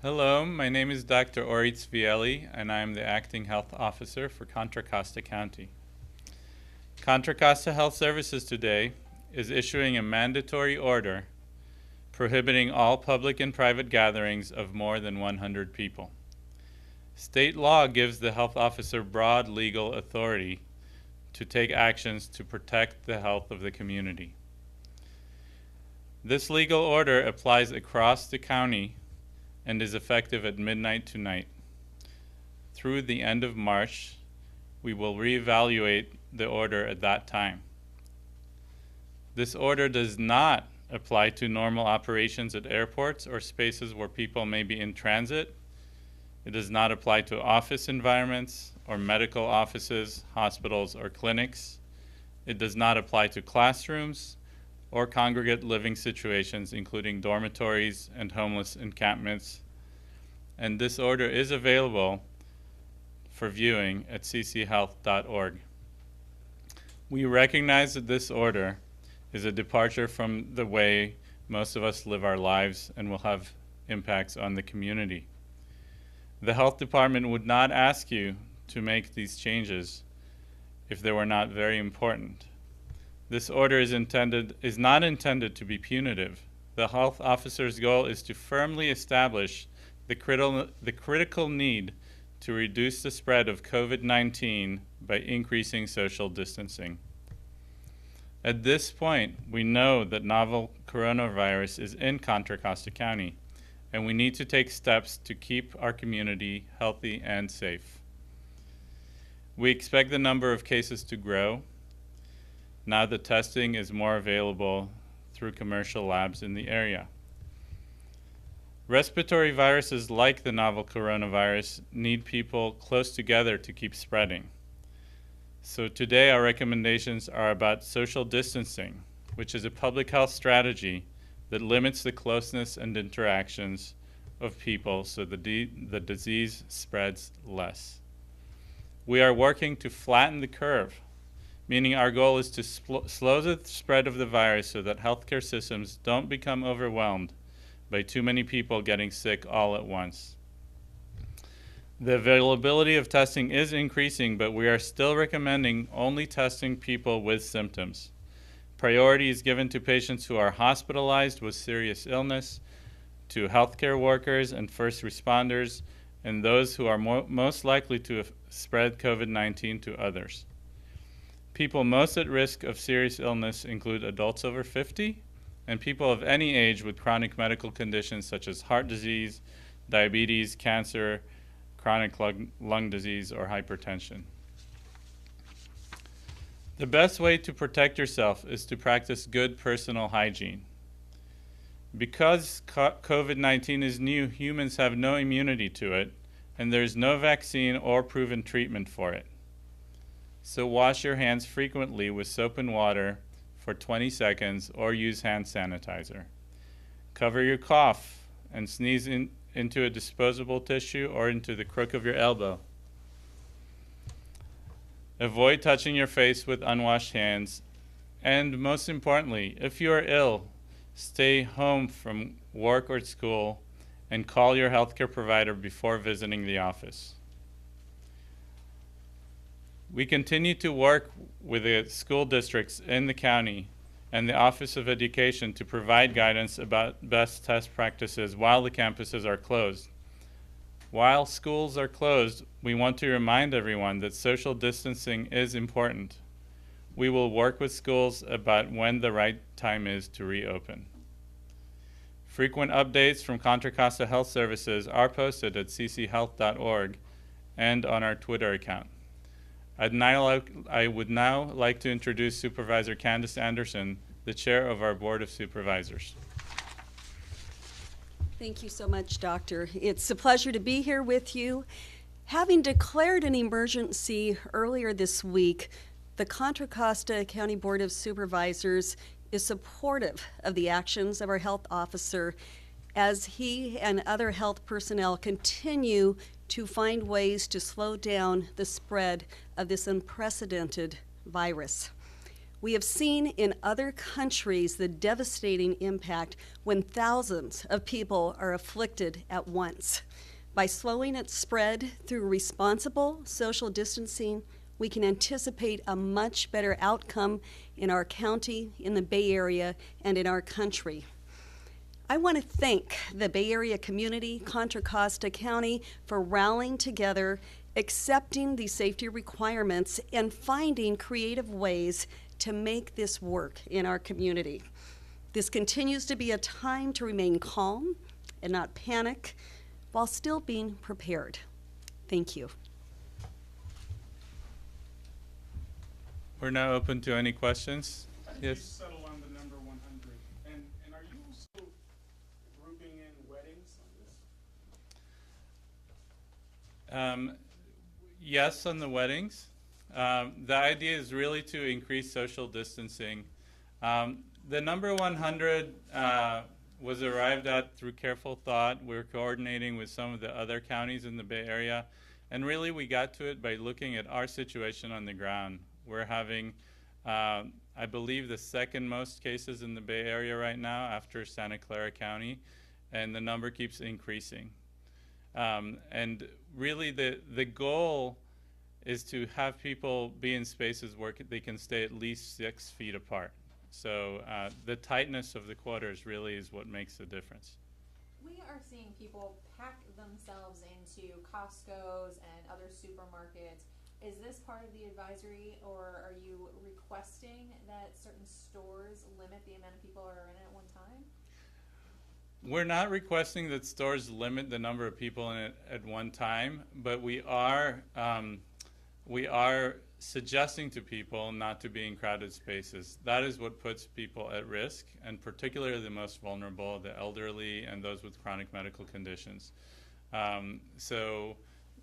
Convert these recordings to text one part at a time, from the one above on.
Hello, my name is Dr. Oritz Vielli, and I am the Acting Health Officer for Contra Costa County. Contra Costa Health Services today is issuing a mandatory order prohibiting all public and private gatherings of more than 100 people. State law gives the health officer broad legal authority to take actions to protect the health of the community. This legal order applies across the county and is effective at midnight tonight. Through the end of March, we will reevaluate the order at that time. This order does not apply to normal operations at airports or spaces where people may be in transit. It does not apply to office environments or medical offices, hospitals, or clinics. It does not apply to classrooms or congregate living situations, including dormitories and homeless encampments. And this order is available for viewing at cchealth.org. We recognize that this order is a departure from the way most of us live our lives and will have impacts on the community. The health department would not ask you to make these changes if they were not very important. This order is not intended to be punitive. The health officer's goal is to firmly establish the critical need to reduce the spread of COVID-19 by increasing social distancing. At this point, we know that novel coronavirus is in Contra Costa County, and we need to take steps to keep our community healthy and safe. We expect the number of cases to grow now that testing is more available through commercial labs in the area. Respiratory viruses like the novel coronavirus need people close together to keep spreading. So today our recommendations are about social distancing, which is a public health strategy that limits the closeness and interactions of people so the disease spreads less. We are working to flatten the curve, meaning our goal is to slow the spread of the virus so that healthcare systems don't become overwhelmed by too many people getting sick all at once. The availability of testing is increasing, but we are still recommending only testing people with symptoms. Priority is given to patients who are hospitalized with serious illness, to healthcare workers and first responders, and those who are most likely to spread COVID-19 to others. People most at risk of serious illness include adults over 50 and people of any age with chronic medical conditions such as heart disease, diabetes, cancer, chronic lung disease, or hypertension. The best way to protect yourself is to practice good personal hygiene. Because COVID-19 is new, humans have no immunity to it, and there is no vaccine or proven treatment for it. So wash your hands frequently with soap and water for 20 seconds or use hand sanitizer. Cover your cough and sneeze into a disposable tissue or into the crook of your elbow. Avoid touching your face with unwashed hands. And most importantly, if you are ill, stay home from work or school and call your healthcare provider before visiting the office. We continue to work with the school districts in the county and the Office of Education to provide guidance about best test practices while the campuses are closed. While schools are closed, we want to remind everyone that social distancing is important. We will work with schools about when the right time is to reopen. Frequent updates from Contra Costa Health Services are posted at cchealth.org and on our Twitter account. I would now like to introduce Supervisor Candace Anderson, the Chair of our Board of Supervisors. Thank you so much, Doctor. It's a pleasure to be here with you. Having declared an emergency earlier this week, the Contra Costa County Board of Supervisors is supportive of the actions of our health officer as he and other health personnel continue to find ways to slow down the spread of this unprecedented virus. We have seen in other countries the devastating impact when thousands of people are afflicted at once. By slowing its spread through responsible social distancing, we can anticipate a much better outcome in our county, in the Bay Area, and in our country. I want to thank the Bay Area community, Contra Costa County, for rallying together, accepting the safety requirements, and finding creative ways to make this work in our community. This continues to be a time to remain calm and not panic while still being prepared. Thank you. We're now open to any questions. How did you settle on the number 100? And are you also grouping in weddings on this? Yes, on the weddings. The idea is really to increase social distancing. The number 100 was arrived at through careful thought. We're coordinating with some of the other counties in the Bay Area. And really, we got to it by looking at our situation on the ground. We're having, I believe, the second most cases in the Bay Area right now after Santa Clara County, and the number keeps increasing. And really, the goal is to have people be in spaces where they can stay at least 6 feet apart. So the tightness of the quarters really is what makes the difference. We are seeing people pack themselves into Costco's and other supermarkets. Is this part of the advisory, or are you requesting that certain stores limit the amount of people are in at one time? We're not requesting that stores limit the number of people in it at one time, but we are suggesting to people not to be in crowded spaces. That is what puts people at risk, and particularly the most vulnerable, the elderly and those with chronic medical conditions. So,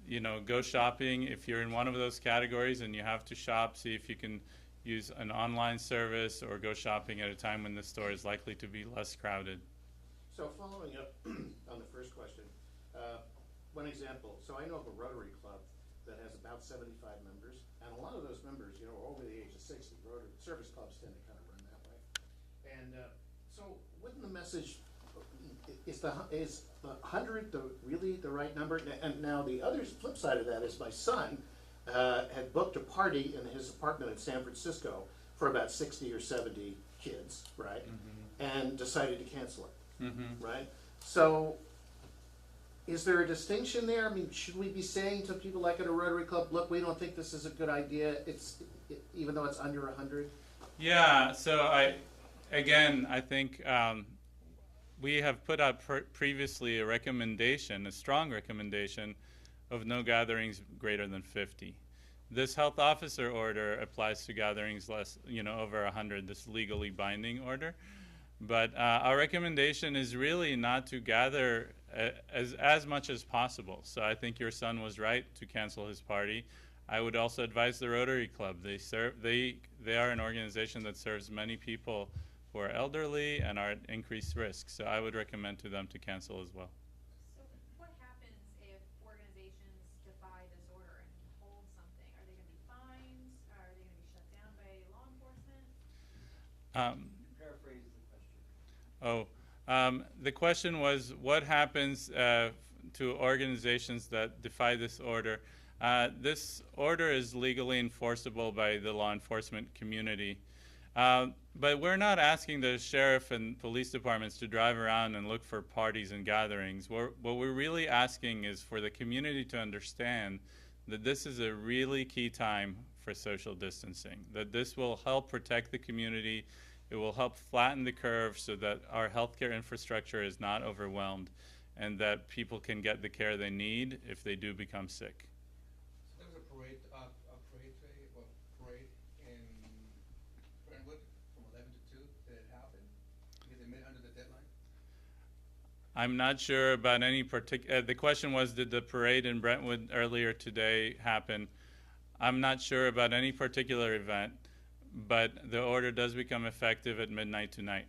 you know, go shopping. If you're in one of those categories and you have to shop, see if you can use an online service or go shopping at a time when the store is likely to be less crowded. So following up on the first question, one example, so I know of a Rotary Club that has about 75 members, and a lot of those members, you know, are over the age of 60. Rotary service clubs tend to kind of run that way. And so wouldn't the message, is 100 really the right number? And now the other flip side of that is my son had booked a party in his apartment in San Francisco for about 60 or 70 kids, right? Mm-hmm. And decided to cancel it, mm-hmm. right? So is there a distinction there? I mean, should we be saying to people like at a Rotary Club, look, we don't think this is a good idea, even though it's under 100? Yeah, so I think we have put out previously a recommendation, a strong recommendation, of no gatherings greater than 50. This health officer order applies to gatherings less, over 100, this legally binding order. But our recommendation is really not to gather as much as possible. So I think your son was right to cancel his party. I would also advise the Rotary Club. They are an organization that serves many people who are elderly and are at increased risk. So I would recommend to them to cancel as well. So what happens if organizations defy this order and hold something? Are they going to be fined? Are they going to be shut down by law enforcement? Paraphrase the question. The question was, what happens to organizations that defy this order? This order is legally enforceable by the law enforcement community. But we're not asking the sheriff and police departments to drive around and look for parties and gatherings. What we're really asking is for the community to understand that this is a really key time for social distancing, that this will help protect the community. It will help flatten the curve so that our healthcare infrastructure is not overwhelmed and that people can get the care they need if they do become sick. So there was a parade in Brentwood from 11 to 2. Did it happen? Because they met under the deadline? I'm not sure about any particular, the question was, did the parade in Brentwood earlier today happen? I'm not sure about any particular event, but the order does become effective at midnight tonight.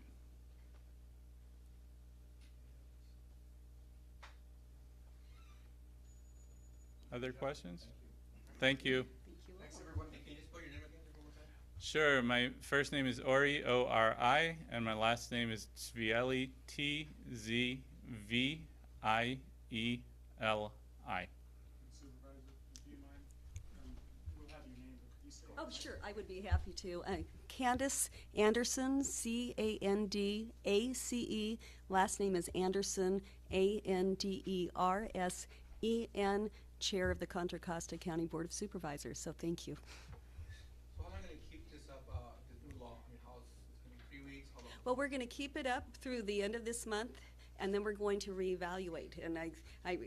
Other questions? Thank you. Thanks, everyone. Can you just spell your name again one more time? Sure. My first name is Ori, O-R-I, and my last name is Tzvieli, T-Z-V-I-E-L-I. Supervisor, do you mind? We'll have your name, but you say. Oh, sure, I would be happy to. Candace Anderson, C-A-N-D-A-C-E. Last name is Anderson, A-N-D-E-R-S-E-N, Chair of the Contra Costa County Board of Supervisors. So thank you. So how long are you gonna keep this up, this new law? I mean, how, it's gonna be 3 weeks, how long? Well, we're going to keep it up through the end of this month, and then we're going to reevaluate. And I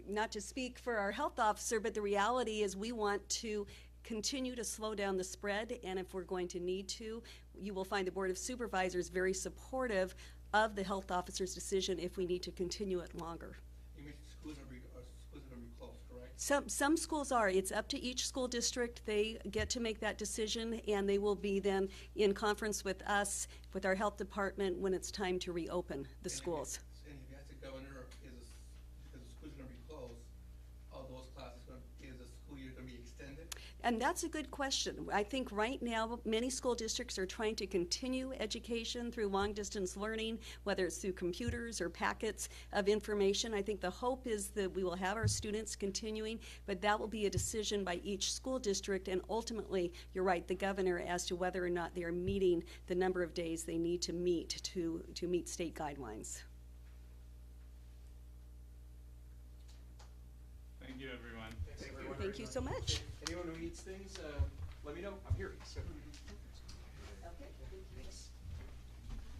not to speak for our health officer, but the reality is we want to continue to slow down the spread, and if we're going to need to, you will find the Board of Supervisors very supportive of the health officer's decision if we need to continue it longer. You mentioned schools are gonna be closed, correct? Some schools are. It's up to each school district. They get to make that decision, and they will be then in conference with us, with our health department, when it's time to reopen the schools. And if you ask the governor, because the school's gonna be closed, all those classes, is the school year gonna be extended? And that's a good question. I think right now, many school districts are trying to continue education through long-distance learning, whether it's through computers or packets of information. I think the hope is that we will have our students continuing, but that will be a decision by each school district, and ultimately, you're right, the governor, as to whether or not they are meeting the number of days they need to meet to meet state guidelines. Thank you, everyone. Thanks everyone Thank very you so much. Anyone who needs things, let me know. I'm here. So. Okay. Thanks.